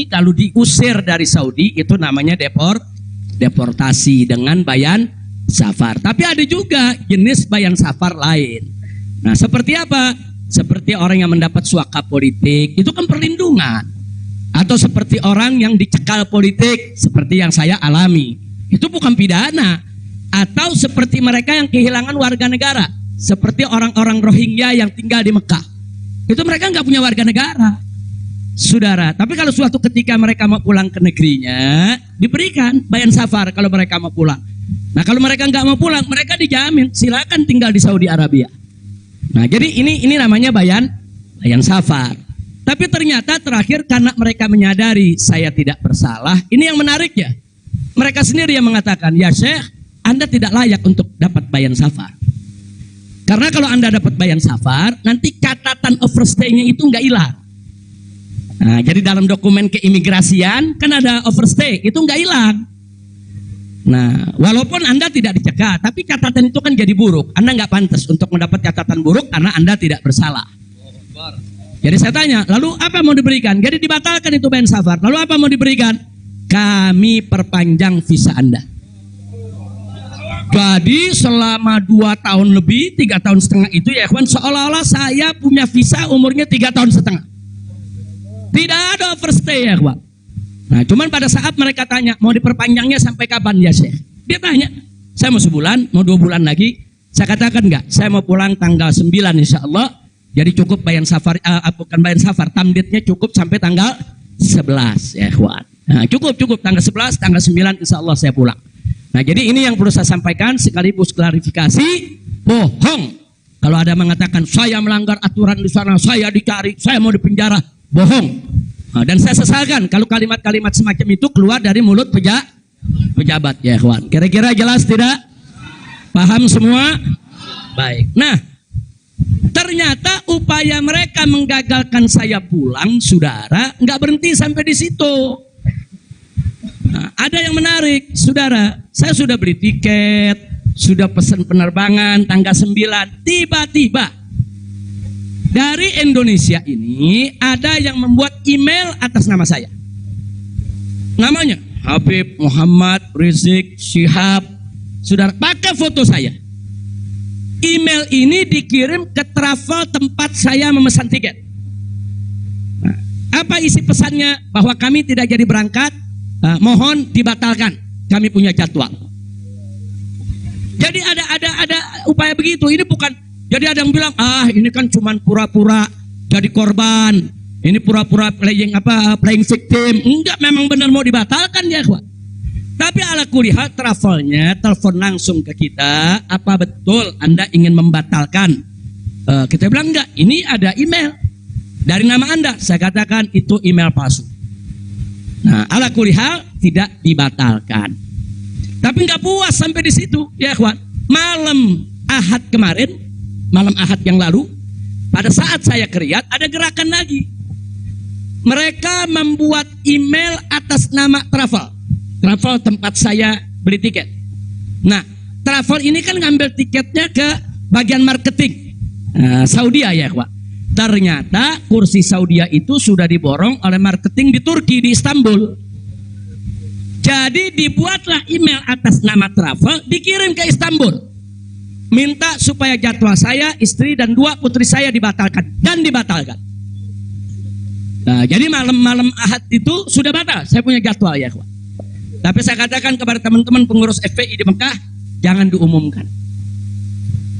kalau diusir dari Saudi itu namanya deportasi dengan bayan safar. Tapi ada juga jenis bayan safar lain. Nah, seperti apa? Seperti orang yang mendapat suaka politik, itu kan perlindungan. Atau seperti orang yang dicekal politik, seperti yang saya alami, itu bukan pidana. Atau seperti mereka yang kehilangan warga negara, seperti orang-orang Rohingya yang tinggal di Mekah, itu mereka nggak punya warga negara, saudara. Tapi kalau suatu ketika mereka mau pulang ke negerinya, diberikan bayan safar kalau mereka mau pulang. Nah, kalau mereka nggak mau pulang, mereka dijamin silakan tinggal di Saudi Arabia. Nah, jadi ini namanya bayan safar. Tapi ternyata terakhir karena mereka menyadari saya tidak bersalah, ini yang menarik ya. Mereka sendiri yang mengatakan, ya Syekh, Anda tidak layak untuk dapat bayan safar. Karena kalau Anda dapat bayan safar, nanti catatan overstay-nya itu nggak hilang. Nah, jadi dalam dokumen keimigrasian kan ada overstay, itu nggak hilang. Nah, walaupun Anda tidak dicegah, tapi catatan itu kan jadi buruk. Anda nggak pantas untuk mendapat catatan buruk karena Anda tidak bersalah. Jadi saya tanya, lalu apa mau diberikan? Jadi dibatalkan itu bayan safar. Lalu apa mau diberikan? Kami perpanjang visa Anda. Jadi selama 2 tahun lebih, 3 tahun setengah itu ya ikhwan, seolah-olah saya punya visa umurnya 3 tahun setengah. Tidak ada overstay ya ikhwan. Nah, cuman pada saat mereka tanya, mau diperpanjangnya sampai kapan ya Syekh? Dia tanya, saya mau sebulan, mau 2 bulan lagi. Saya katakan enggak, saya mau pulang tanggal 9 insya Allah. Jadi cukup bayan safar, bukan bayan safar, tamdidnya cukup sampai tanggal 11 ya ikhwan. Nah, cukup tanggal 11, tanggal 9 insya Allah saya pulang. Nah, jadi ini yang perlu saya sampaikan sekaligus klarifikasi, bohong. Kalau ada mengatakan saya melanggar aturan di sana, saya dicari, saya mau dipenjara, bohong. Nah, dan saya sesalkan kalau kalimat-kalimat semacam itu keluar dari mulut pejabat ya ikhwan. Kira-kira jelas tidak? Paham semua? Baik. Nah, ternyata upaya mereka menggagalkan saya pulang, saudara, nggak berhenti sampai di situ. Nah, ada yang menarik, saudara. Saya sudah beli tiket, sudah pesan penerbangan tanggal 9. Tiba-tiba dari Indonesia ini ada yang membuat email atas nama saya. Namanya Habib Muhammad Rizik Syihab. Saudara, pakai foto saya. Email ini dikirim ke travel tempat saya memesan tiket. Nah, apa isi pesannya? Bahwa kami tidak jadi berangkat, mohon dibatalkan. Kami punya jadwal. Jadi ada upaya begitu. Ini bukan. Jadi ada yang bilang, ini kan cuman pura-pura jadi korban. Ini pura-pura playing victim. Enggak, memang benar mau dibatalkan ya, Pak. Tapi ala kuliah travelnya telepon langsung ke kita, apa betul Anda ingin membatalkan? Kita bilang enggak, ini ada email dari nama Anda. Saya katakan itu email palsu. Nah, ala kuliah tidak dibatalkan. Tapi enggak puas sampai di situ, ya kawan. Malam Ahad kemarin, malam Ahad yang lalu, pada saat saya ke Riyadh, ada gerakan lagi. Mereka membuat email atas nama travel tempat saya beli tiket. Nah, travel ini kan ngambil tiketnya ke bagian marketing Saudi ya Pak. Ternyata kursi Saudi itu sudah diborong oleh marketing di Turki, di Istanbul. Jadi dibuatlah email atas nama travel, dikirim ke Istanbul, minta supaya jadwal saya, istri dan 2 putri saya dibatalkan, dan dibatalkan. Nah, jadi malam Ahad itu sudah batal, saya punya jadwal ya Pak. Tapi saya katakan kepada teman-teman pengurus FPI di Mekah, jangan diumumkan.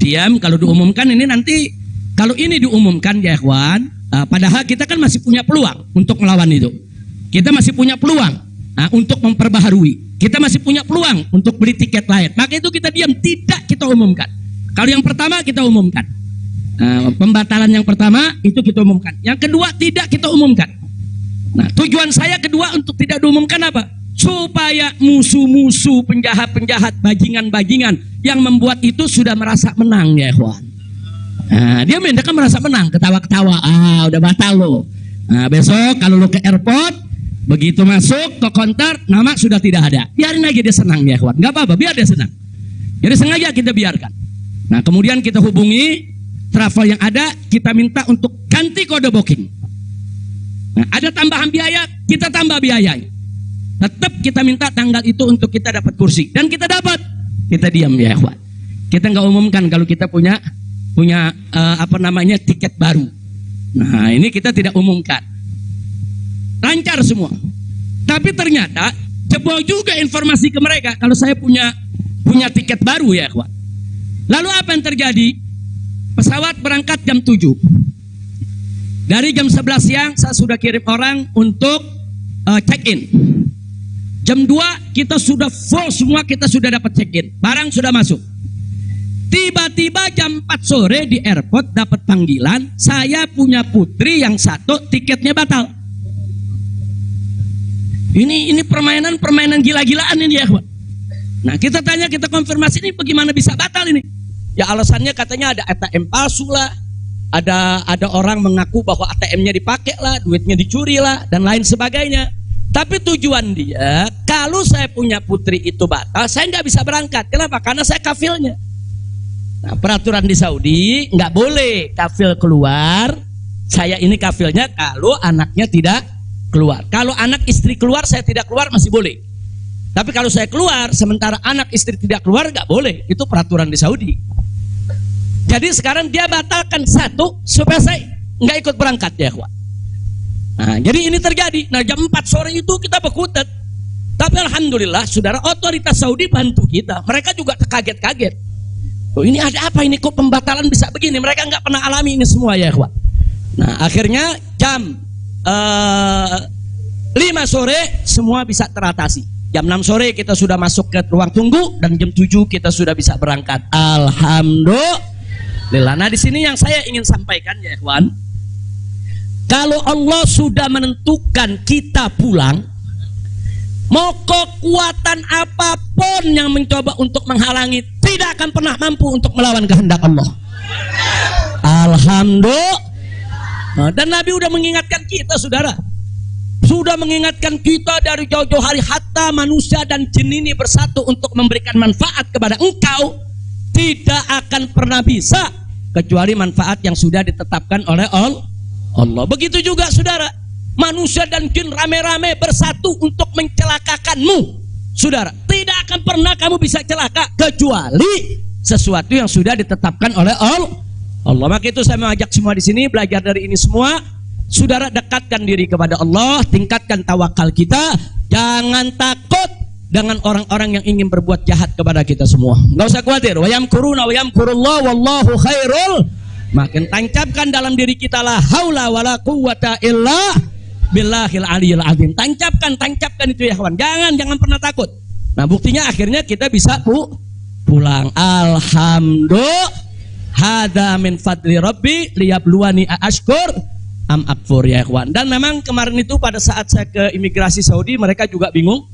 Diam, kalau diumumkan ini nanti, kalau ini diumumkan ya ikhwan, padahal kita kan masih punya peluang untuk melawan itu. Kita masih punya peluang untuk memperbaharui. Kita masih punya peluang untuk beli tiket lain. Maka itu kita diam, tidak kita umumkan. Kalau yang pertama kita umumkan. Pembatalan yang pertama itu kita umumkan. Yang kedua tidak kita umumkan. Nah, tujuan saya kedua untuk tidak diumumkan apa? Supaya musuh-musuh, penjahat-penjahat, bajingan-bajingan yang membuat itu sudah merasa menang ya ikhwan. Nah, dia kan merasa menang, ketawa-ketawa, udah batal lo. Nah, besok kalau lo ke airport, begitu masuk ke counter, nama sudah tidak ada. Biarin aja dia senang ya ikhwan, nggak apa-apa, biar dia senang. Jadi sengaja kita biarkan. Nah, kemudian kita hubungi travel yang ada, kita minta untuk ganti kode booking. Nah, ada tambahan biaya, kita biayanya. Tetap kita minta tanggal itu untuk kita dapat kursi. Dan kita dapat. Kita diam ya ikhwan. Kita nggak umumkan kalau kita punya tiket baru. Nah ini kita tidak umumkan. Lancar semua. Tapi ternyata jebol juga informasi ke mereka kalau saya punya tiket baru ya ikhwan. Lalu apa yang terjadi? Pesawat berangkat jam 7. Dari jam 11 siang saya sudah kirim orang untuk check-in. Jam 2 kita sudah full semua, kita sudah dapat check-in. Barang sudah masuk. Tiba-tiba jam 4 sore di airport dapat panggilan, saya punya putri yang satu tiketnya batal. Ini permainan gila-gilaan ini ya, Pak. Nah, kita tanya, kita konfirmasi ini bagaimana bisa batal ini? Ya alasannya katanya ada ATM palsu lah. Ada orang mengaku bahwa ATM-nya dipakai lah, duitnya dicuri lah, dan lain sebagainya. Tapi tujuan dia, kalau saya punya putri itu batal, saya nggak bisa berangkat. Kenapa? Karena saya kafilnya. Nah, peraturan di Saudi nggak boleh kafil keluar. Saya ini kafilnya kalau anaknya tidak keluar. Kalau anak istri keluar, saya tidak keluar masih boleh. Tapi kalau saya keluar, sementara anak istri tidak keluar, nggak boleh. Itu peraturan di Saudi. Jadi sekarang dia batalkan satu supaya saya nggak ikut berangkat ya, kawan. Nah, jadi ini terjadi. Nah, jam 4 sore itu kita berkutat. Tapi alhamdulillah, saudara, otoritas Saudi bantu kita. Mereka juga kaget-kaget. Oh, ini ada apa ini? Kok pembatalan bisa begini? Mereka nggak pernah alami ini semua ya, kawan. Nah, akhirnya jam 5 sore semua bisa teratasi. Jam 6 sore kita sudah masuk ke ruang tunggu dan jam 7 kita sudah bisa berangkat. Alhamdulillah. Nah, di sini yang saya ingin sampaikan ya, kawan. Kalau Allah sudah menentukan kita pulang, mau kekuatan apapun yang mencoba untuk menghalangi tidak akan pernah mampu untuk melawan kehendak Allah. Alhamdulillah. Nah, dan Nabi sudah mengingatkan kita, saudara. Sudah mengingatkan kita dari jauh-jauh hari, hatta manusia dan jin ini bersatu untuk memberikan manfaat kepada engkau, tidak akan pernah bisa kecuali manfaat yang sudah ditetapkan oleh Allah. Begitu juga saudara, manusia dan jin rame-rame bersatu untuk mencelakakanmu, saudara. Tidak akan pernah kamu bisa celaka kecuali sesuatu yang sudah ditetapkan oleh Allah. Maka itu saya mengajak semua di sini belajar dari ini semua. Saudara, dekatkan diri kepada Allah, tingkatkan tawakal kita, jangan takut dengan orang-orang yang ingin berbuat jahat kepada kita semua. Enggak usah khawatir. Wa yamkuruna wa yamkurullah wallahu khairul. Makin tancapkan dalam diri kita la haula wala quwwata illa billahil aliyil azim. Tancapkan itu ya kawan. Jangan pernah takut. Nah, buktinya akhirnya kita bisa pulang. Alhamdulillah. Hada min fadli rabbi liyabluwani ashkur am akfur ya kawan. Dan memang kemarin itu pada saat saya ke imigrasi Saudi, mereka juga bingung.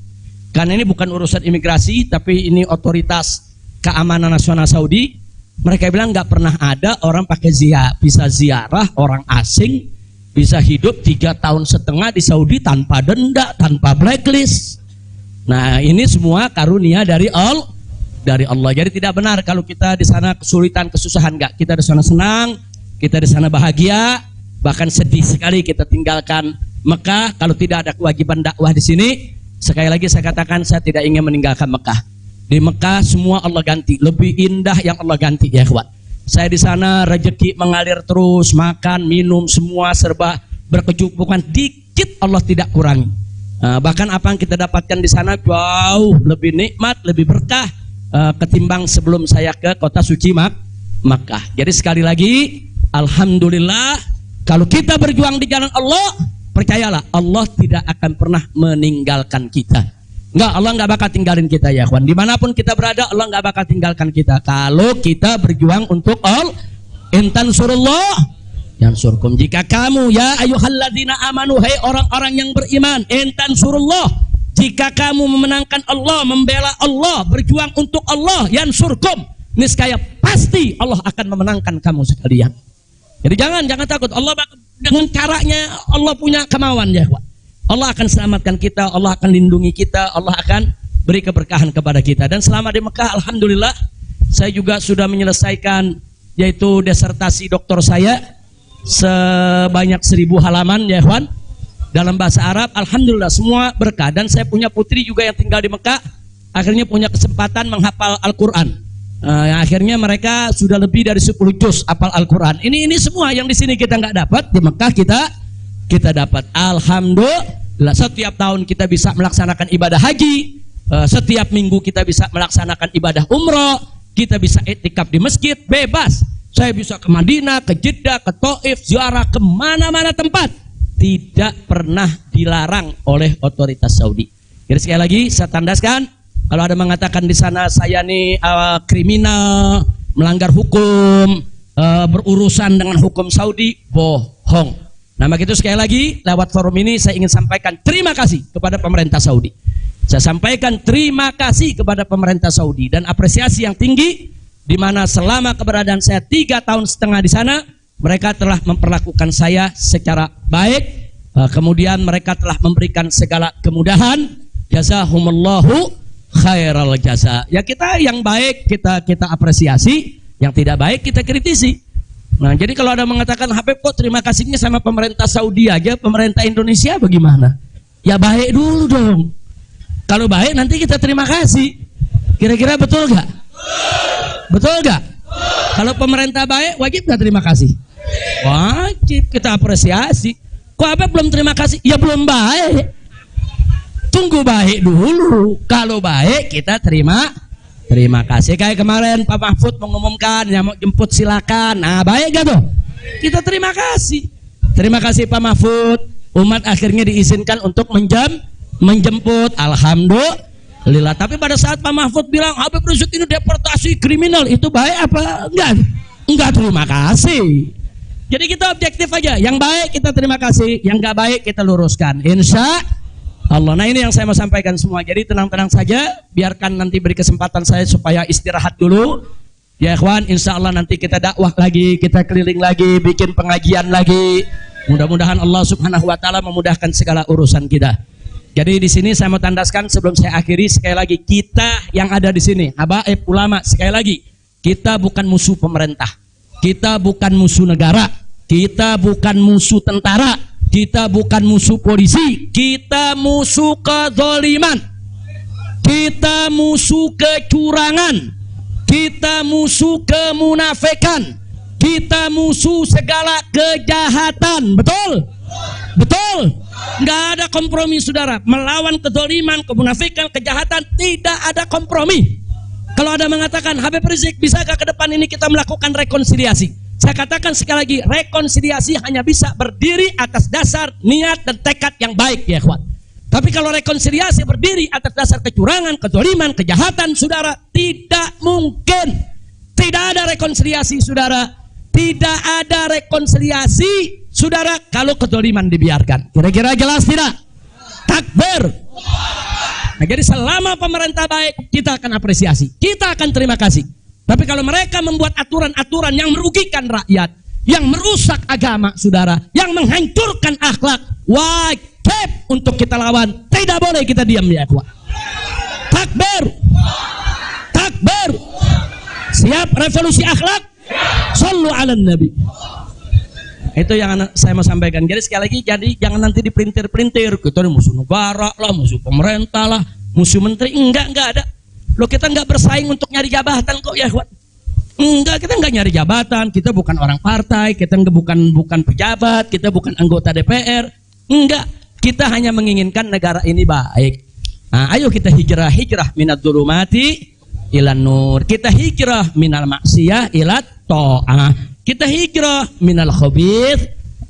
Karena ini bukan urusan imigrasi, tapi ini otoritas keamanan nasional Saudi. Mereka bilang nggak pernah ada orang pakai bisa ziarah orang asing, bisa hidup 3,5 tahun di Saudi tanpa denda, tanpa blacklist. Nah, ini semua karunia dari Allah. Jadi tidak benar kalau kita di sana kesulitan, kesusahan. Nggak. Kita di sana senang, kita di sana bahagia, bahkan sedih sekali kita tinggalkan Mekah kalau tidak ada kewajiban dakwah di sini. Sekali lagi saya katakan, saya tidak ingin meninggalkan Mekah. Di Mekah semua Allah ganti, lebih indah yang Allah ganti ya kawan. Saya di sana rezeki mengalir terus, makan, minum semua serba berkecukupan, dikit Allah tidak kurangi. Bahkan apa yang kita dapatkan di sana jauh lebih nikmat, lebih berkah ketimbang sebelum saya ke kota suci Makkah. Jadi sekali lagi, alhamdulillah, kalau kita berjuang di jalan Allah, percayalah Allah tidak akan pernah meninggalkan kita. Enggak, Allah enggak bakal tinggalin kita ya kawan. Dimanapun kita berada, Allah enggak bakal tinggalkan kita. Kalau kita berjuang untuk Allah, intan surullah yansurkum. Jika kamu ya ayyuhalladzina amanu, hai orang-orang yang beriman, intan surullah, jika kamu memenangkan Allah, membela Allah, berjuang untuk Allah, yansurkum, niscaya pasti Allah akan memenangkan kamu sekalian. Jadi jangan takut. Allah dengan caranya Allah punya kemauan ya kawan. Allah akan selamatkan kita, Allah akan lindungi kita, Allah akan beri keberkahan kepada kita. Dan selama di Mekah, alhamdulillah, saya juga sudah menyelesaikan yaitu disertasi doktor saya sebanyak 1000 halaman ya kawan. dalam bahasa Arab. Alhamdulillah semua berkah. Dan saya punya putri juga yang tinggal di Mekah, akhirnya punya kesempatan menghafal Al-Quran. Akhirnya mereka sudah lebih dari 10 juz hafal Al-Quran. Ini semua yang di sini kita nggak dapat, di Mekah kita dapat. Alhamdulillah, setiap tahun kita bisa melaksanakan ibadah haji, setiap minggu kita bisa melaksanakan ibadah umroh, kita bisa iktikaf di masjid bebas. Saya bisa ke Madinah, ke Jeddah, ke Taif, ziarah kemana-mana tempat, tidak pernah dilarang oleh otoritas Saudi. Jadi sekali lagi saya tandaskan, kalau ada mengatakan di sana saya nih kriminal, melanggar hukum, berurusan dengan hukum Saudi, bohong. Nah begitu, sekali lagi lewat forum ini saya ingin sampaikan terima kasih kepada pemerintah Saudi. Saya sampaikan terima kasih kepada pemerintah Saudi dan apresiasi yang tinggi, di mana selama keberadaan saya 3,5 tahun di sana, mereka telah memperlakukan saya secara baik. Kemudian mereka telah memberikan segala kemudahan. Jazakumullahu khairal jaza. Ya kita yang baik kita apresiasi, yang tidak baik kita kritisi. Nah jadi kalau ada mengatakan Habib kok terima kasihnya sama pemerintah Saudi aja, pemerintah Indonesia bagaimana? Ya baik dulu dong. Kalau baik nanti kita terima kasih. Kira-kira betul gak? Betul gak? Kalau pemerintah baik wajib gak terima kasih? Wajib, kita apresiasi. Kok Habib belum terima kasih? Ya belum baik. Tunggu baik dulu. Kalau baik kita terima kasih. Kayak kemarin Pak Mahfud mengumumkan yang mau jemput silakan. Nah baik gak tuh? Kita terima kasih. Terima kasih Pak Mahfud. Umat akhirnya diizinkan untuk menjemput. Alhamdulillah. Tapi pada saat Pak Mahfud bilang Habib Rizik ini deportasi kriminal, itu baik apa enggak? Enggak terima kasih. Jadi kita objektif aja. Yang baik kita terima kasih, yang enggak baik kita luruskan, insya Allah. Nah ini yang saya mau sampaikan semua. Jadi tenang-tenang saja, biarkan nanti beri kesempatan saya supaya istirahat dulu. Ya ikhwan, insya Allah nanti kita dakwah lagi, kita keliling lagi, bikin pengajian lagi. Mudah-mudahan Allah Subhanahu wa taala memudahkan segala urusan kita. Jadi di sini saya mau tandaskan sebelum saya akhiri, sekali lagi kita yang ada di sini, habaib ulama, sekali lagi kita bukan musuh pemerintah, kita bukan musuh negara, kita bukan musuh tentara, kita bukan musuh polisi, kita musuh kezaliman, kita musuh kecurangan, kita musuh kemunafikan, kita musuh segala kejahatan. Betul? Betul? Nggak ada kompromi saudara. Melawan kezaliman, kemunafikan, kejahatan, tidak ada kompromi. Kalau ada mengatakan Habib Rizik, bisakah ke depan ini kita melakukan rekonsiliasi? Saya katakan sekali lagi, rekonsiliasi hanya bisa berdiri atas dasar niat dan tekad yang baik ya ikhwan. Tapi kalau rekonsiliasi berdiri atas dasar kecurangan, kezaliman, kejahatan, saudara, tidak mungkin. Tidak ada rekonsiliasi saudara. Tidak ada rekonsiliasi saudara kalau kezaliman dibiarkan. Kira-kira jelas tidak? Takbir. Nah, jadi selama pemerintah baik, kita akan apresiasi, kita akan terima kasih. Tapi kalau mereka membuat aturan-aturan yang merugikan rakyat, yang merusak agama saudara, yang menghancurkan akhlak, wajib untuk kita lawan. Tidak boleh kita diam ya ikhwan. Takbir. Takbir. Siap revolusi akhlak? Sallu ala nabi. Itu yang saya mau sampaikan. Jadi sekali lagi, jadi jangan nanti dipelintir-pelintir kita ini musuh negara lah, musuh pemerintah lah, musuh menteri. Enggak ada. Loh kita enggak bersaing untuk nyari jabatan kok ya. Enggak, kita enggak nyari jabatan. Kita bukan orang partai, kita bukan pejabat, kita bukan anggota DPR. Enggak, kita hanya menginginkan negara ini baik. Nah, ayo kita hijrah minad dzulumati ilan nur. Kita hijrah minal maksiyah ilat ta'ah. Kita hijrah minal khabith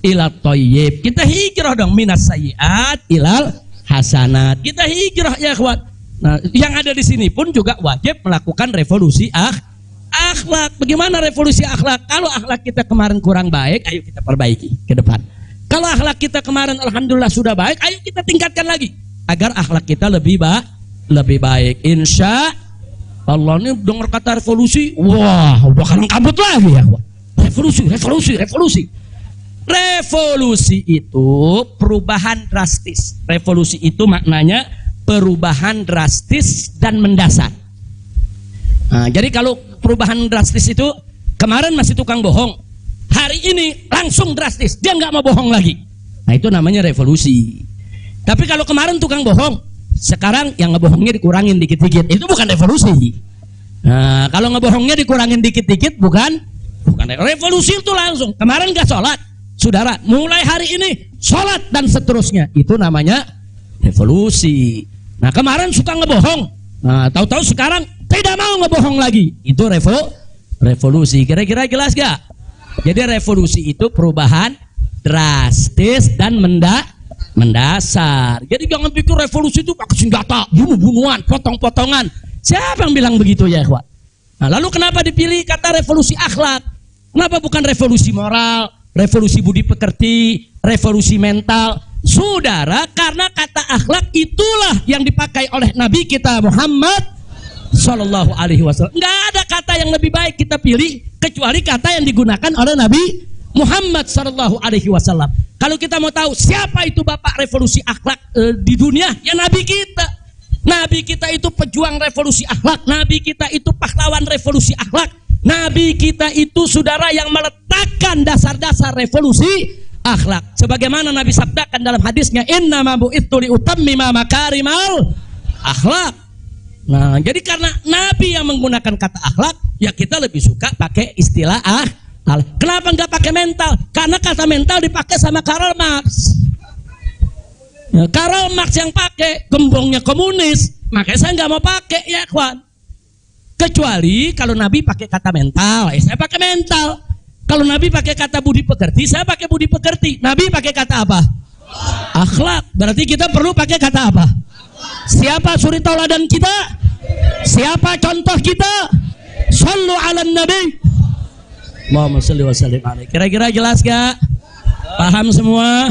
ilat thayyib. Kita hijrah dong minas sayyiat ilal hasanat. Kita hijrah ya ikhwan. Nah, yang ada di sini pun juga wajib melakukan revolusi akhlak. Bagaimana revolusi akhlak? Kalau akhlak kita kemarin kurang baik, ayo kita perbaiki ke depan. Kalau akhlak kita kemarin alhamdulillah sudah baik, ayo kita tingkatkan lagi agar akhlak kita lebih baik. Insya Allah. Ini dengar kata revolusi, wah udah kalang kabut lagi ya. Revolusi. Revolusi itu perubahan drastis. Revolusi itu maknanya perubahan drastis dan mendasar. Nah, jadi kalau perubahan drastis itu kemarin masih tukang bohong, hari ini langsung drastis, dia nggak mau bohong lagi. Nah itu namanya revolusi. Tapi kalau kemarin tukang bohong, sekarang yang ngebohongnya dikurangin dikit-dikit, itu bukan revolusi. Nah kalau ngebohongnya dikurangin dikit-dikit bukan revolusi. Itu langsung kemarin gak sholat, saudara mulai hari ini sholat dan seterusnya, itu namanya revolusi. Nah kemarin suka ngebohong, nah tahu-tahu sekarang tidak mau ngebohong lagi, itu revolusi. Kira-kira jelas gak? Jadi revolusi itu perubahan drastis dan mendasar. Jadi jangan pikir revolusi itu pakai senjata, bunuh-bunuhan, potong-potongan. Siapa yang bilang begitu ya ikhwan? Nah, lalu kenapa dipilih kata revolusi akhlak? Kenapa bukan revolusi moral, revolusi budi pekerti, revolusi mental? Saudara, karena kata akhlak itulah yang dipakai oleh Nabi kita Muhammad Sallallahu Alaihi Wasallam. Nggak ada kata yang lebih baik kita pilih kecuali kata yang digunakan oleh Nabi Muhammad Sallallahu Alaihi Wasallam. Kalau kita mau tahu siapa itu bapak revolusi akhlak di dunia, ya Nabi kita. Nabi kita itu pejuang revolusi akhlak. Nabi kita itu pahlawan revolusi akhlak. Nabi kita itu saudara yang meletakkan dasar-dasar revolusi akhlak. Sebagaimana Nabi sabdakan dalam hadisnya, innama bu'itsu liutammima makarimal akhlak. Nah, jadi karena Nabi yang menggunakan kata akhlak, ya kita lebih suka pakai istilah Kenapa nggak pakai mental? Karena kata mental dipakai sama Karl Marx. Ya, Karl Marx yang pakai, gembongnya komunis, makanya saya nggak mau pakai ya kawan. Kecuali kalau Nabi pakai kata mental, ya saya pakai mental. Kalau Nabi pakai kata budi pekerti, saya pakai budi pekerti. Nabi pakai kata apa? Akhlak. Berarti kita perlu pakai kata apa? Siapa suri tauladan kita? Siapa contoh kita? Sallu ala nabi. Allahumma shalli wa sallim alaihi. Kira-kira jelas gak? Paham semua?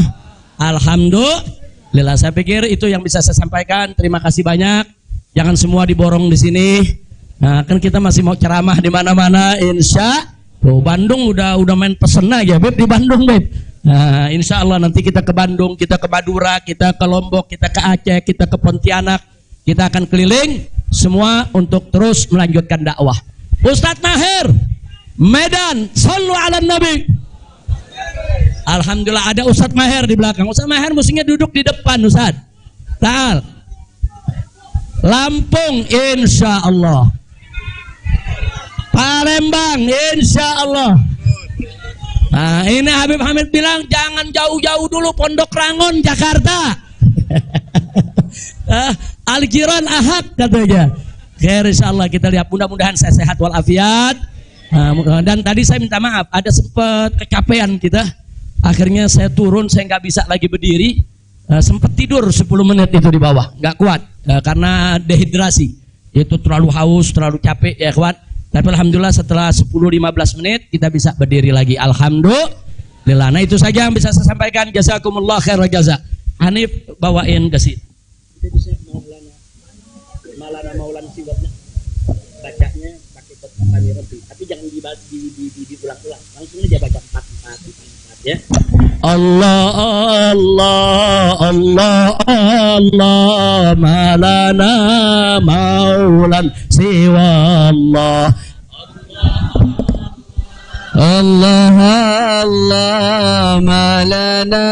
Alhamdulillah. Saya pikir itu yang bisa saya sampaikan. Terima kasih banyak. Jangan semua diborong di sini. Nah, kan kita masih mau ceramah di mana-mana, insya. Tuh, Bandung udah main pesen aja, Beb, di Bandung, Beb. Nah, insya Allah nanti kita ke Bandung, kita ke Madura, kita ke Lombok, kita ke Aceh, kita ke Pontianak. Kita akan keliling semua untuk terus melanjutkan dakwah. Ustadz Maher, Medan, sallu ala nabi. Alhamdulillah ada Ustadz Maher di belakang. Ustadz Maher mestinya duduk di depan, Ustadz. Ta'al. Lampung, insya Allah. Palembang, insya Allah. Nah, ini Habib Hamid bilang jangan jauh-jauh dulu, Pondok Rangon, Jakarta. Al-Jiran Ahad katanya. Khair, insya Allah kita lihat, mudah-mudahan saya sehat walafiat. Dan tadi saya minta maaf, ada sempat kecapean kita. Akhirnya saya turun, saya nggak bisa lagi berdiri. Sempat tidur 10 menit itu di bawah, nggak kuat karena dehidrasi. Itu terlalu haus, terlalu capek ya kawan. Tapi alhamdulillah setelah 10-15 menit kita bisa berdiri lagi. Alhamdulillah. Nah itu saja yang bisa saya sampaikan. Jazakumullah khairal jaza. Hanif bawain kasih. Itu bisa Maulana siwatnya. Bacanya pakai kata Rabbi. Tapi jangan diulang-ulang. Langsung aja baca 4 ya. Allah Allah Allah Allah malana maulan siwa Allah. Allah Allah malana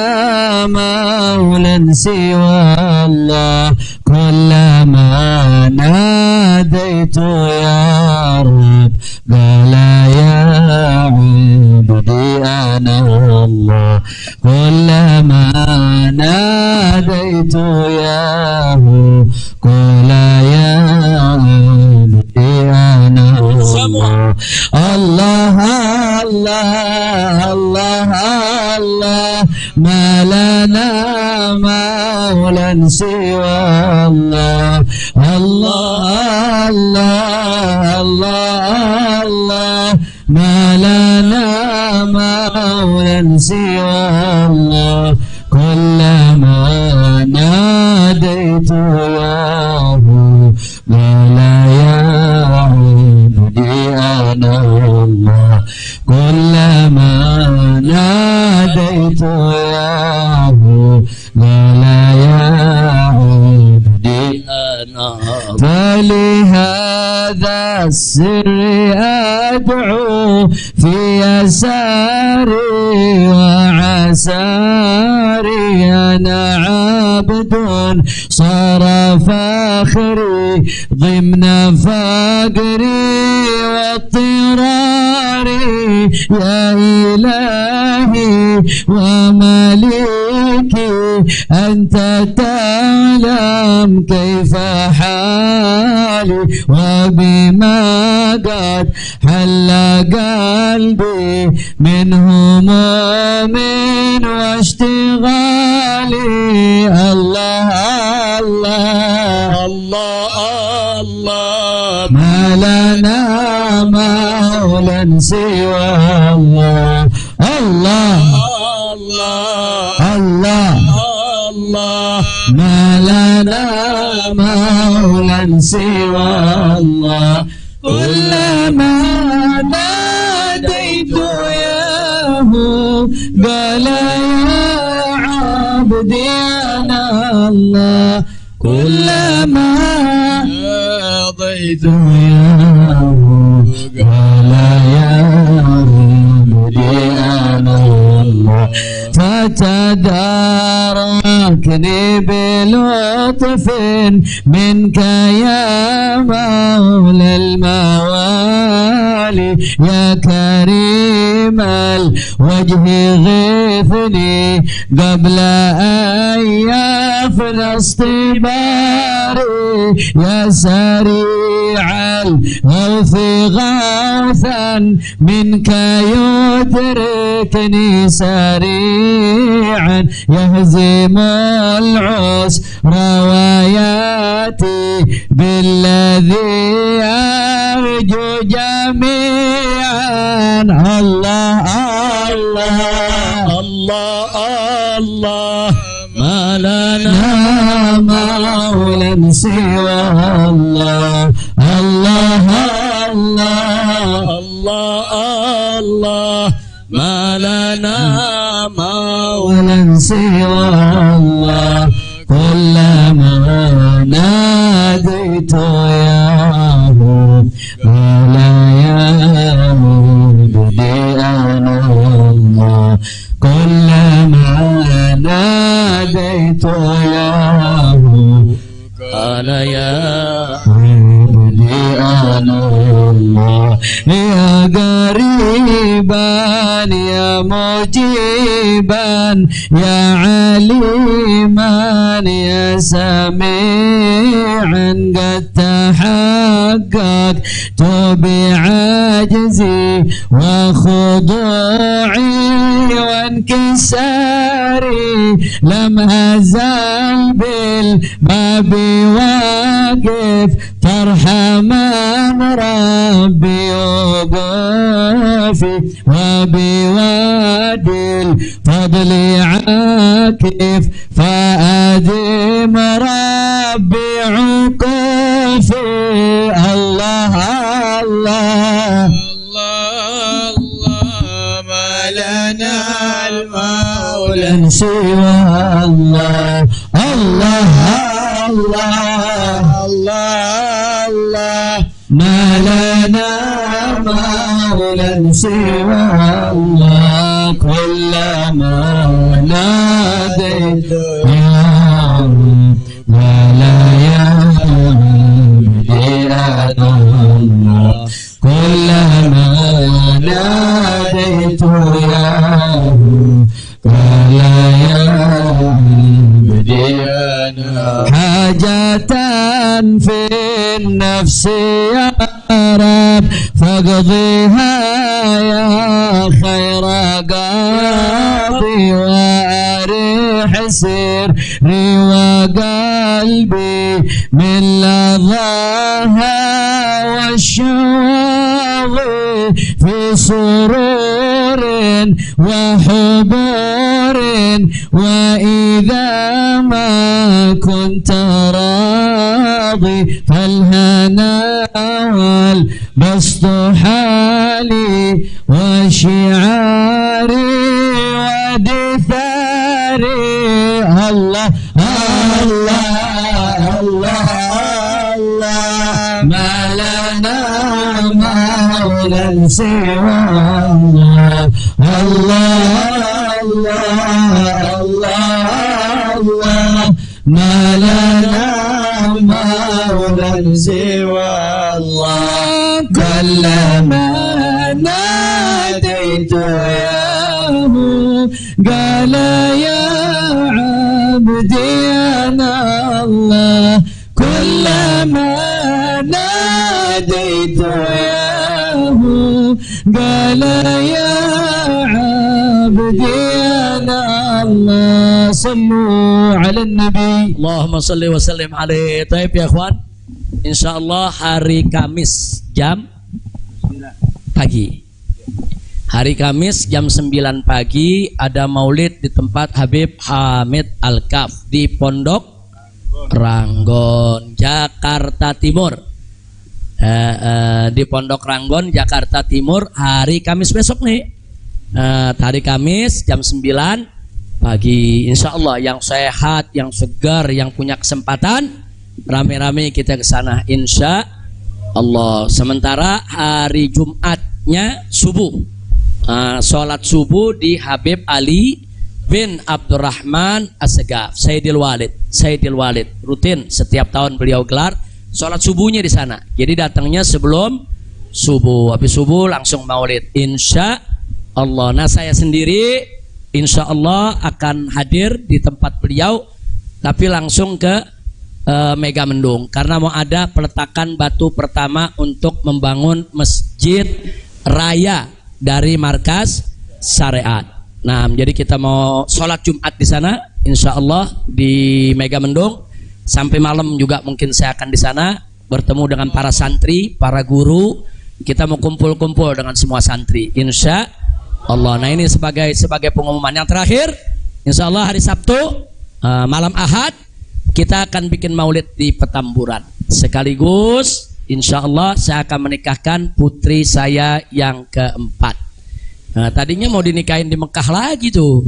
maulan siwa Allah. Kullama nadaitu ya Rabb qala ya abdi ana Allah. Kullama nadaitu ya Hu qala ya abdi ana Allah. Allah Allah Allah Allah malana maulan siwa Allah. Allah Allah Allah Allah malana maulan siwa Allah. Kullama nadaitu ya Hu qala ya abdi ana Allah. Kullama nadaitu ya Hu qala ya abdi ana. فلهذا السر أدعو في يساري وعساري صار فاخري ضمن فقري واضطراري يا إلهي ومليكي أنت تعلم كيف حالي وبما قد حل قلبي من هموم واشتغالي الله الله الله الله ما لنا مولى سوى الله الله الله الله ما لنا مولى سوى الله كلما ناديت ياه قال يا عبدي أنا الله كلما ناديت ياه قال يا عبدي أنا الله فتداركني بلطف منك يا مولى الموالي يا كريم الوجه غثني قبل أن يفنى اصطباري يا سريع الغوث غوثا منك يدركني سريعا يهزم العسر وياتي بالذي أرجو جميعا الله الله الله الله ما لنا مولى سوى الله الله الله الله الله ما لنا مولى سوى الله كلما ناديت ياه قال يا عبدي أنا الله كلما ناديت ياه قال يا عبدي أنا الله يا قريبا يا مجيبا يا عليما يا سميعا قد تحققت بعجزي وخضوعي وانكساري لم أزل بالباب واقف ترحمن ربي وقافي وبوادي الفضل عاكف فأدم ربي عقوفي الله الله ما لنا المولى سوى الله الله الله الله ما لنا مولى سوى الله كلما ناديت يا ولا يا عبدي أنا الله كلما ناديت يا قال يا عبدي أنا حاجة في النفس يا رب فاقضيها يا خير قاضي وأريح سري وقلبي من لظاها والشوق في سرور وحبور وإذا ما كنت راضي فالهنا والبسط حالي وشعاري ودثاري الله الله الله الله ما لنا مولى سوى الله الله الله الله ما لنا سوى الله كلما ناديت ياه قال يا عبدي أنا الله كلما ناديت ياه قال يا عبدي أنا الله صلوا على النبي Allahumma salli wa sallim alaihi. Taib ya ikhwan. Insyaallah hari Kamis jam pagi. Hari Kamis jam 9 pagi ada maulid di tempat Habib Hamid Al-Kaf di Pondok Ranggon, Jakarta Timur. Di Pondok Ranggon, Jakarta Timur hari Kamis besok nih. Hari Kamis jam 9 pagi. Insya Allah yang sehat, yang segar, yang punya kesempatan rame-rame kita ke sana insya Allah. Sementara hari Jumatnya subuh, sholat subuh di Habib Ali bin Abdurrahman As-Segaf, Sayyidil Walid. Rutin setiap tahun beliau gelar sholat subuhnya di sana. Jadi datangnya sebelum subuh, habis subuh langsung maulid insya Allah. Nah saya sendiri insya Allah akan hadir di tempat beliau, tapi langsung ke Mega Mendung karena mau ada peletakan batu pertama untuk membangun masjid raya dari markas syariat. Nah, jadi kita mau sholat Jumat di sana, insya Allah di Mega Mendung. Sampai malam juga mungkin saya akan di sana bertemu dengan para santri, para guru. Kita mau kumpul-kumpul dengan semua santri, insya Allah. Nah ini sebagai pengumuman yang terakhir. Insya Allah hari Sabtu malam Ahad kita akan bikin maulid di Petamburan. Sekaligus insya Allah saya akan menikahkan putri saya yang keempat. Nah, tadinya mau dinikahin di Mekah lagi tuh,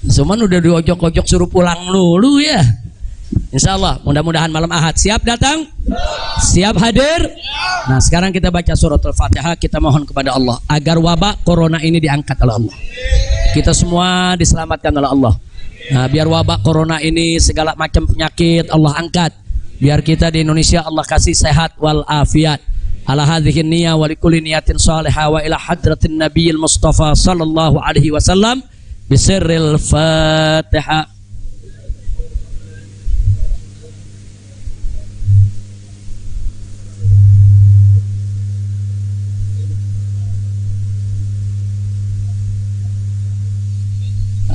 cuman udah diojok-ojok suruh pulang dulu ya. Insya Allah mudah-mudahan malam Ahad. Siap datang? Siap hadir? Nah sekarang kita baca surat Al-Fatihah. Kita mohon kepada Allah agar wabak corona ini diangkat oleh Allah. Kita semua diselamatkan oleh Allah. Nah, biar wabak corona ini segala macam penyakit Allah angkat. Biar kita di Indonesia Allah kasih sehat wal afiat. Ala hadhihi niyya wa likulli niyatin salihah wa ila hadratin nabiyil mustafa sallallahu alaihi wasallam bisirril Fatihah.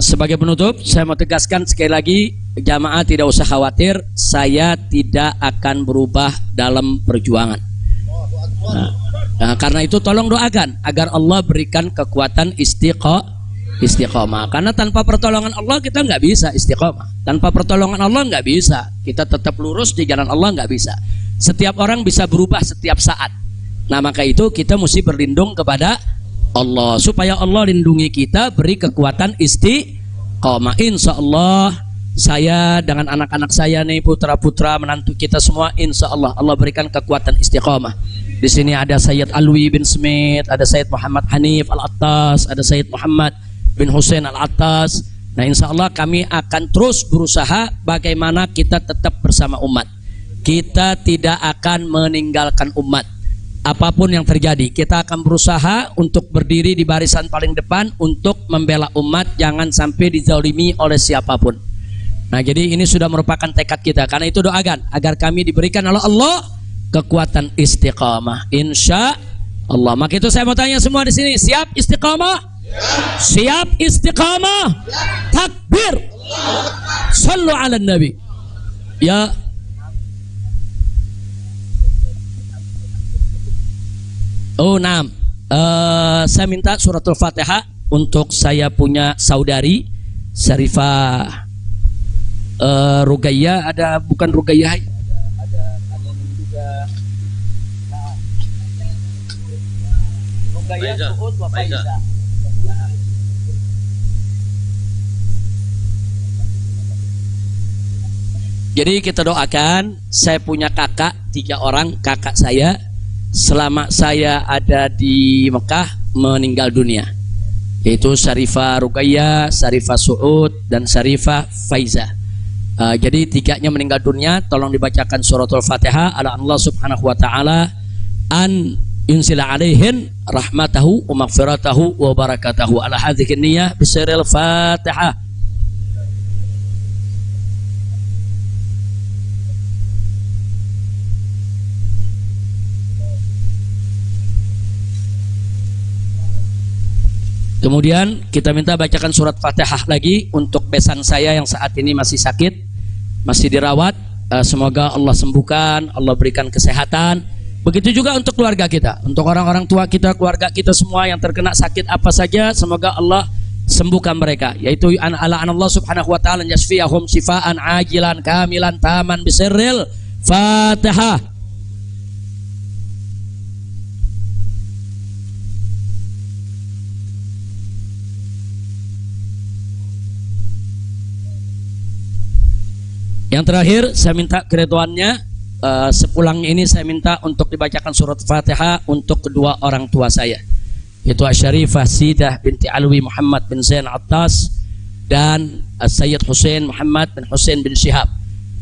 Sebagai penutup, saya mau tegaskan sekali lagi, jamaah tidak usah khawatir, saya tidak akan berubah dalam perjuangan. Nah, karena itu tolong doakan agar Allah berikan kekuatan istiqomah. Karena tanpa pertolongan Allah kita nggak bisa istiqomah. Tanpa pertolongan Allah nggak bisa. Kita tetap lurus di jalan Allah nggak bisa. Setiap orang bisa berubah setiap saat. Nah maka itu kita mesti berlindung kepada Allah supaya Allah lindungi kita, beri kekuatan istiqomah. Insya Allah saya dengan anak-anak saya nih, putra-putra menantu kita semua, insya Allah Allah berikan kekuatan istiqomah. Di sini ada Sayyid Alwi bin Smith, ada Sayyid Muhammad Hanif Al-Attas, ada Sayyid Muhammad bin Hussein Al-Attas. Nah insya Allah kami akan terus berusaha bagaimana kita tetap bersama umat. Kita tidak akan meninggalkan umat. Apapun yang terjadi, kita akan berusaha untuk berdiri di barisan paling depan untuk membela umat, jangan sampai dizalimi oleh siapapun. Nah jadi ini sudah merupakan tekad kita. Karena itu doakan agar kami diberikan oleh Allah kekuatan istiqamah insya Allah. Maka itu saya mau tanya semua di sini, siap istiqamah? Siap istiqamah? Takbir. Sallu ala nabi. Ya. Oh, nah, saya minta suratul Fatihah untuk saya punya saudari Syarifah Rugayyah, ada bukan Rugayyah, ada juga Rugayyah Suud wa Faiza. Jadi kita doakan, saya punya kakak 3 orang, kakak saya selama saya ada di Mekah meninggal dunia, yaitu Syarifah Rugayyah, Syarifah Suud, dan Syarifah Faiza. Jadi tiganya meninggal dunia, tolong dibacakan suratul Fatihah ala Allah subhanahu wa ta'ala an yunsila alaihin rahmatahu wa maghfiratahu wa barakatahu ala hadhihi niyyah bisiril Fatihah. Kemudian kita minta bacakan surat Fatihah lagi untuk besan saya yang saat ini masih sakit, masih dirawat. Semoga Allah sembuhkan, Allah berikan kesehatan. Begitu juga untuk keluarga kita, untuk orang-orang tua kita, keluarga kita semua yang terkena sakit apa saja, semoga Allah sembuhkan mereka. Yaitu ala Allah subhanahu wa ta'ala yasfiyahum shifaan ajilan kamilan taman bisirril Fatihah. Yang terakhir saya minta keridhaannya, sepulang ini saya minta untuk dibacakan surat Fatihah untuk kedua orang tua saya, yaitu Asy-Syarifah Sidah binti Alwi Muhammad bin Zain Attas dan Sayyid Hussein Muhammad bin Hussein bin Syihab.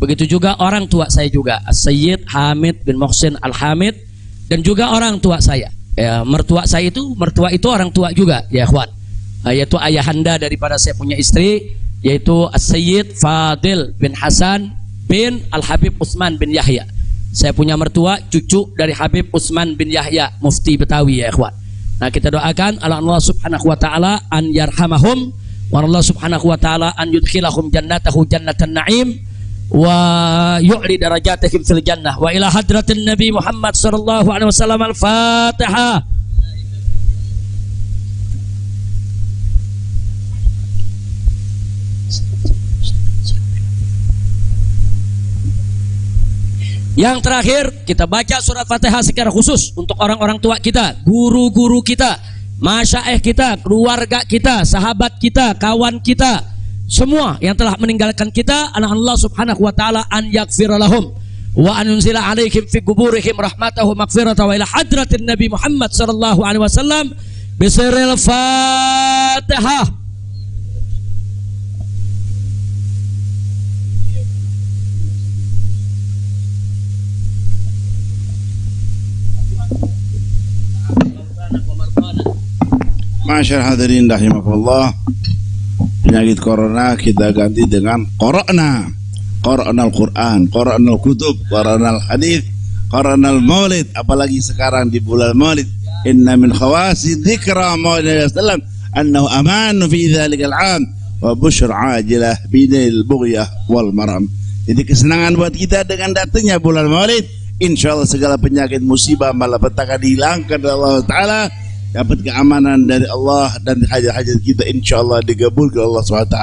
Begitu juga orang tua saya juga, Sayyid Hamid bin Muhsin Al-Hamid, dan juga orang tua saya. Mertua saya itu, mertua itu orang tua juga, ya ikhwan. Yaitu ayahanda daripada saya punya istri, yaitu Sayyid Fadil bin Hasan bin Al-Habib Utsman bin Yahya. Saya punya mertua cucu dari Habib Utsman bin Yahya, mufti Betawi, ya ikhwan. Nah, kita doakan Allah subhanahu wa ta'ala an yarhamahum wa Allah subhanahu wa ta'ala an yudkhilahum jannatahu jannatan na'im wa yu'li darajatihim fil jannah wa ila hadratin Nabi Muhammad sallallahu alaihi wasallam. Al-Fatihah. Yang terakhir, kita baca surat Fatihah secara khusus untuk orang-orang tua kita, guru-guru kita, masyaikh kita, keluarga kita, sahabat kita, kawan kita, semua yang telah meninggalkan kita. Allah subhanahu wa ta'ala an yaghfira lahum wa an yunzila alaihim fi quburihim rahmatahu maghfiratahu wa ila hadratin Nabi Muhammad sallallahu alaihi wasallam bisiril Fatihah. Masyaallah hadirin rahimakumullah. Penyakit corona kita ganti dengan Qara'na. Qara'nal Quran, Qara'nal Kutub, Qara'nal Hadis, Qara'nal Maulid. Apalagi sekarang di bulan Maulid, inna min khawasi dzikra Maulid sallam annahu aman fi dzalikal 'am wa busyra 'ajilah bidil bughyah wal maram. Jadi kesenangan buat kita dengan datangnya bulan Maulid. Insyaallah segala penyakit musibah malapetaka dihilangkan oleh Allah Ta'ala, dapat keamanan dari Allah, dan hajat-hajat kita insyaallah digabulkan Allah SWT.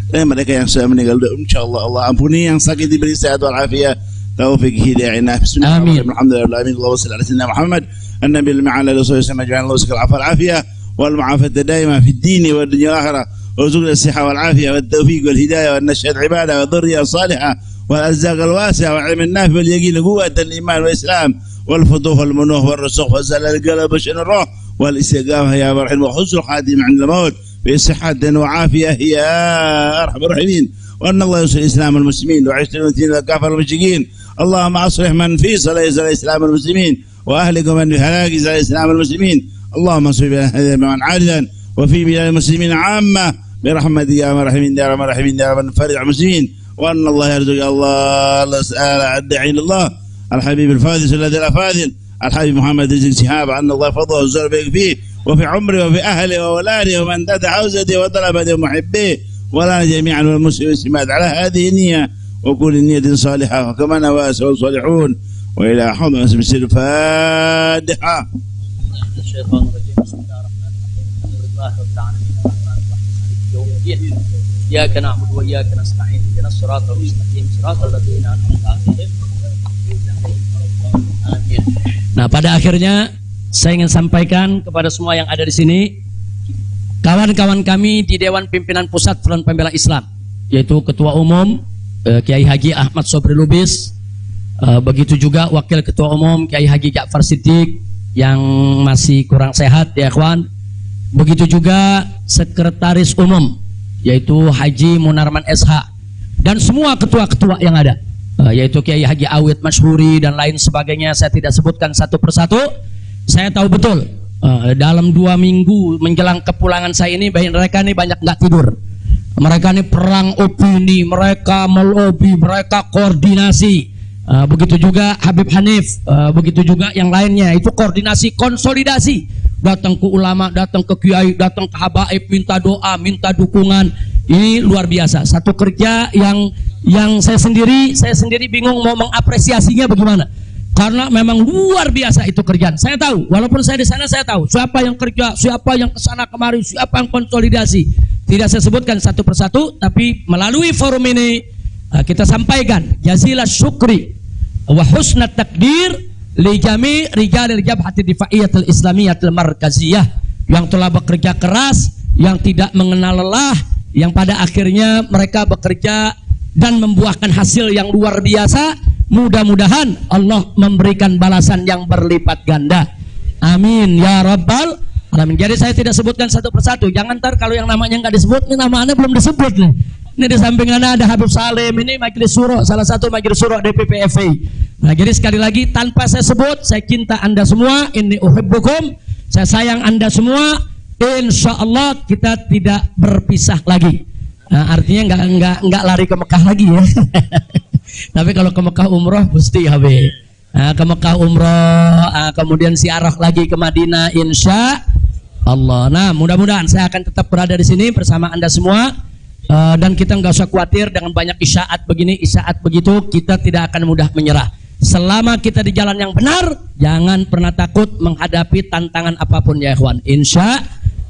Dan mereka yang sudah meninggal insyaallah Allah ampuni, yang sakit diberi sehat wal afiat, taufik hidayah inah. Bismillahirrahmanirrahim. Alhamdulillah Allahumma shalli ala sayyidina Muhammad an-nabi al-ma'ala rasulullah sallallahu alaihi wasallam al afiyah wal mu'afata daima fi ad-din wa ad-dunya wal akhirah. warzuqna as-sihha wal afiyah wat tawfiq wal hidayah wan nashhad ibadah wa dhurriyyah salihah wal arzaq al wasi'ah wal ilm an-nafi wal yaqin quwwat al-iman wal islam wal futuh wal munuh wal rizq wa zalal al-qalb wa shan ar-ruh والاستقامة يا مرحم وحسن الخاتمة عند الموت بصحة وعافية يا أرحم الراحمين. وأن الله ينصر الإسلام والمسلمين ويعز المسلمين والكافر والمشركين. اللهم أصلح من في صلاح الإسلام والمسلمين وأهلك من في هلاك الإسلام والمسلمين. اللهم انصر بنا من عارضا وفي بلاد المسلمين عامة برحمتك يا مرحمين يا رب الراحمين يا رب فرج المسلمين. وأن الله يرزق الله سأل الداعي إلى الله الحبيب الفاضل الذي لا فاضل الحبيب محمد رزق شهاب أن الله فضله وزر بك فيه وفي عمره وفي أهله وأولاده ومن دد حوزته وطلبته ومحبيه ولا جميعا والمسلمين والمسلمات على هذه النية وكل نية صالحة وكما نوى الصالحون. وإلى حضن اسم الفاتحة. الشيطان الرجيم. بسم الله الرحمن الرحيم. الحمد لله رب العالمين الرحمن الرحيم مالك يوم الدين إياك نعبد وإياك نستعين اهدنا الصراط المستقيم صراط الذين أنعمت عليهم. Nah, pada akhirnya saya ingin sampaikan kepada semua yang ada di sini, kawan-kawan kami di Dewan Pimpinan Pusat Front Pembela Islam, yaitu Ketua Umum Kiai Haji Ahmad Sobri Lubis, begitu juga Wakil Ketua Umum Kiai Haji Ja'far Siddiq yang masih kurang sehat, ya kawan. Begitu juga Sekretaris Umum, yaitu Haji Munarman SH, dan semua ketua-ketua yang ada, yaitu Kiai Haji Awid Masyhuri dan lain sebagainya. Saya tidak sebutkan satu persatu. Saya tahu betul dalam 2 minggu menjelang kepulangan saya ini, mereka ini banyak nggak tidur. Mereka ini perang opini, mereka melobi, mereka koordinasi. Begitu juga Habib Hanif, begitu juga yang lainnya. Itu koordinasi, konsolidasi. Datang ke ulama, datang ke kiai, datang ke habaib, minta doa, minta dukungan. Ini luar biasa. Satu kerja yang saya sendiri bingung mau mengapresiasinya bagaimana. Karena memang luar biasa itu kerjaan. Saya tahu, walaupun saya di sana, saya tahu siapa yang kerja, siapa yang kesana kemari, siapa yang konsolidasi. Tidak saya sebutkan satu persatu, tapi melalui forum ini kita sampaikan jazilah syukri wa husnat takdir li jami' rijalil jabhati difaiyatil islamiyatil markaziyah yang telah bekerja keras, yang tidak mengenal lelah, yang pada akhirnya mereka bekerja dan membuahkan hasil yang luar biasa. Mudah-mudahan Allah memberikan balasan yang berlipat ganda. Amin ya rabbal alamin. Jadi saya tidak sebutkan satu persatu. Jangan ntar kalau yang namanya nggak disebut, ini namanya belum disebut nih. Ini di samping ada Habib Salim, ini Majelis Syuro, salah satu Majelis Syuro DPP FI. Nah, jadi sekali lagi tanpa saya sebut, saya cinta Anda semua. Inni uhibbukum. Saya sayang Anda semua. Insya Allah kita tidak berpisah lagi. Nah, artinya nggak lari ke Mekah lagi ya. Tapi kalau ke Mekah umroh mesti Habib. Ke Mekah umroh, kemudian ziarah lagi ke Madinah insya Allah. Nah, mudah-mudahan saya akan tetap berada di sini bersama Anda semua. Dan kita nggak usah khawatir dengan banyak isyaat begini, isyaat begitu. Kita tidak akan mudah menyerah. Selama kita di jalan yang benar, jangan pernah takut menghadapi tantangan apapun ya ikhwan. Insya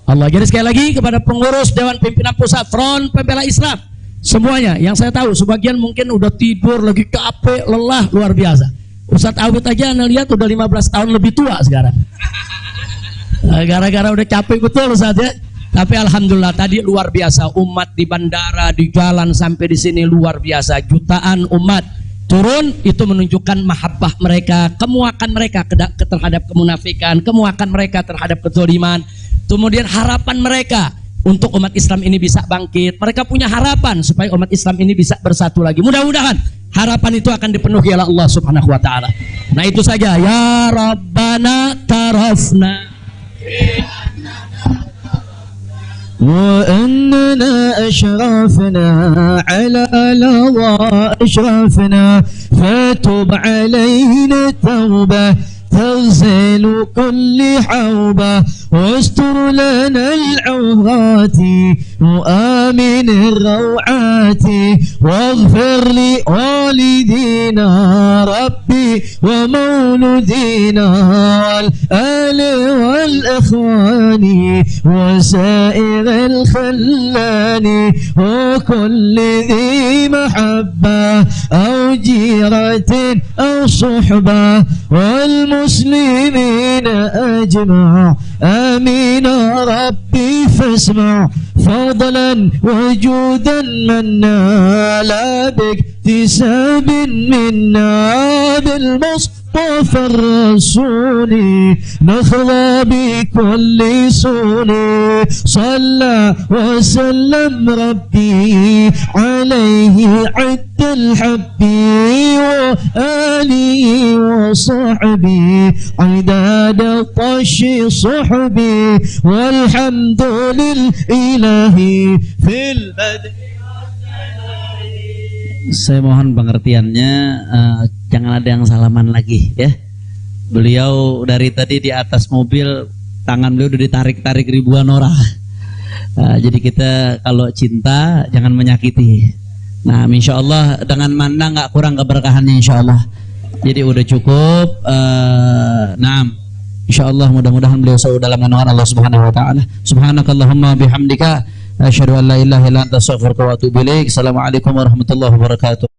Allah. Jadi sekali lagi kepada pengurus Dewan Pimpinan Pusat Front Pembela Islam, semuanya yang saya tahu, sebagian mungkin udah tidur, lagi capek, lelah, luar biasa. Ustadz Awid aja anda lihat udah 15 tahun lebih tua sekarang. Gara-gara udah capek betul Ustadz ya. Tapi alhamdulillah tadi luar biasa, umat di bandara, di jalan sampai di sini luar biasa. Jutaan umat turun, itu menunjukkan mahabbah mereka, kemuakan mereka terhadap kemunafikan, kemuakan mereka terhadap kezaliman. Kemudian harapan mereka untuk umat Islam ini bisa bangkit. Mereka punya harapan supaya umat Islam ini bisa bersatu lagi. Mudah-mudahan harapan itu akan dipenuhi oleh Allah Subhanahu wa taala. Nah, itu saja. Ya Rabbana tarafna وأننا أشرفنا على لظى أشرفنا فتب علينا توبة تغسل كل حوبة واستر لنا العورات وآمن الروعات واغفر لوالدينا ربي ومولدينا والآل والإخوان وسائر الخلان وكل ذي محبة أو جيرة أو صحبة والمسلمين أجمع آمين ربي فاسمع فضلا وجودا منا لا باكتساب منا بالمصطفى الرسول نخضى بكل سون صلى وسلم ربي عليه عد الحب وآله وصحبه عداد طش صحبي والحمد لله في البدء. Saya mohon pengertiannya, jangan ada yang salaman lagi ya. Beliau dari tadi di atas mobil, tangan beliau udah ditarik-tarik ribuan orang. Jadi kita kalau cinta jangan menyakiti. Nah, insya Allah dengan mana nggak kurang keberkahannya insya Allah. Jadi udah cukup. Nah, insya Allah mudah-mudahan beliau selalu dalam naungan Allah Subhanahu Wa Taala. Subhanakallahumma bihamdika asyhadu an la ilaha illa anta astaghfiruka wa atubu ilaik. Assalamualaikum warahmatullahi wabarakatuh.